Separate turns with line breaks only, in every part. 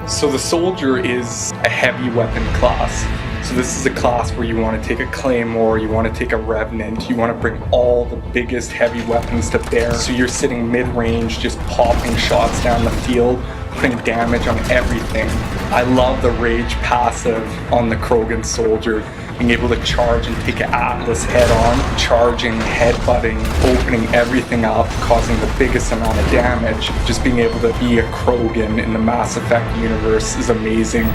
So the Soldier is a heavy weapon class. So this is a class where you want to take a Claymore, you want to take a Revenant, you want to bring all the biggest heavy weapons to bear. So you're sitting mid-range, just popping shots down the field, putting damage on everything. I love the Rage passive on the Krogan Soldier, being able to charge and take an Atlas head-on, charging, headbutting, opening everything up, causing the biggest amount of damage. Just being able to be a Krogan in the Mass Effect universe is amazing.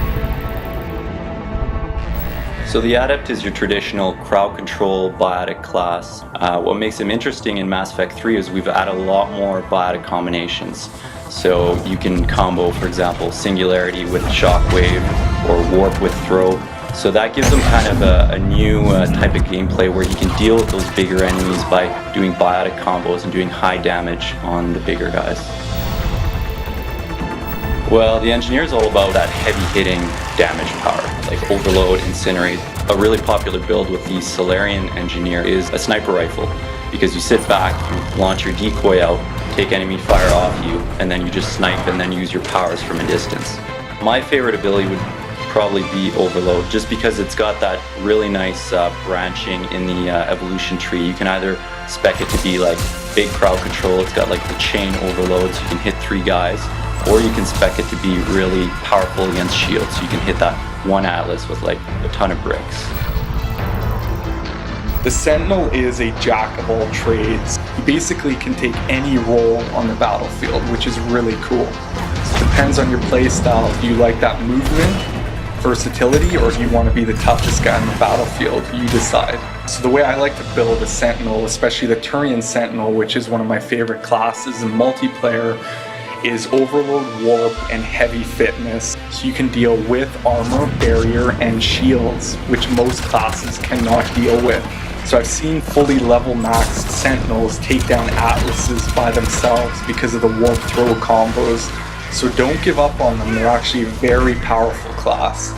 So the Adept is your traditional crowd control biotic class. What makes him interesting in Mass Effect 3 is we've added a lot more biotic combinations. So you can combo, for example, Singularity with Shockwave or Warp with Throw. So that gives him kind of a new type of gameplay where he can deal with those bigger enemies by doing biotic combos and doing high damage on the bigger guys. Well, the Engineer is all about that heavy-hitting damage power, like Overload, Incinerate. A really popular build with the Solarian Engineer is a sniper rifle, because you sit back, you launch your decoy out, take enemy fire off you, and then you just snipe and then use your powers from a distance. My favorite ability would probably be Overload, just because it's got that really nice branching in the evolution tree. You can either spec it to be like big crowd control, it's got like the chain overload so you can hit 3 guys, or you can spec it to be really powerful against shields, so you can hit that one Atlas with like a ton of bricks.
The Sentinel is a jack of all trades. He basically can take any role on the battlefield, which is really cool. It depends on your playstyle. Do you like that movement, versatility, or do you want to be the toughest guy on the battlefield? You decide. So the way I like to build a Sentinel, especially the Turian Sentinel, which is one of my favorite classes in multiplayer, is Overload, Warp, and Heavy Fitness. So you can deal with armor, barrier, and shields, which most classes cannot deal with. So I've seen fully level maxed Sentinels take down Atlases by themselves because of the Warp Throw combos. So don't give up on them, they're actually a very powerful class.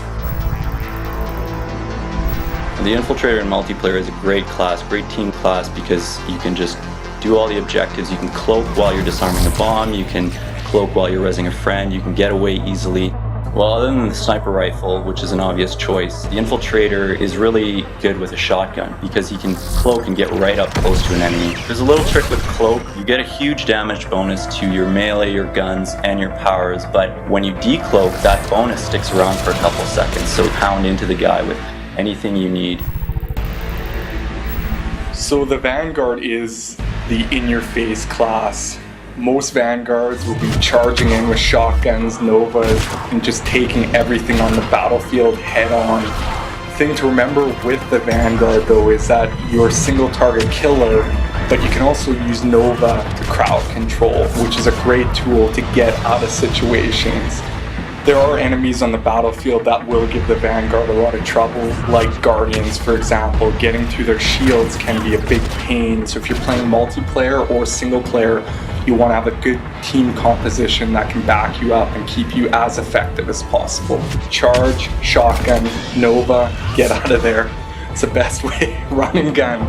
The Infiltrator in multiplayer is a great class, great team class, because you can just do all the objectives. You can cloak while you're disarming a bomb, you can cloak while you're rezzing a friend, you can get away easily. Well, other than the sniper rifle, which is an obvious choice, the Infiltrator is really good with a shotgun because he can cloak and get right up close to an enemy. There's a little trick with cloak. You get a huge damage bonus to your melee, your guns, and your powers, but when you decloak, that bonus sticks around for a couple seconds, so pound into the guy with anything you need.
So the Vanguard is the in-your-face class. Most Vanguards will be charging in with shotguns, Novas, and just taking everything on the battlefield head-on. The thing to remember with the Vanguard, though, is that you're a single-target killer, but you can also use Nova to crowd control, which is a great tool to get out of situations. There are enemies on the battlefield that will give the Vanguard a lot of trouble, like Guardians, for example. Getting through their shields can be a big pain, so if you're playing multiplayer or single player, you want to have a good team composition that can back you up and keep you as effective as possible. Charge, shotgun, Nova, get out of there. It's the best way. Run and gun.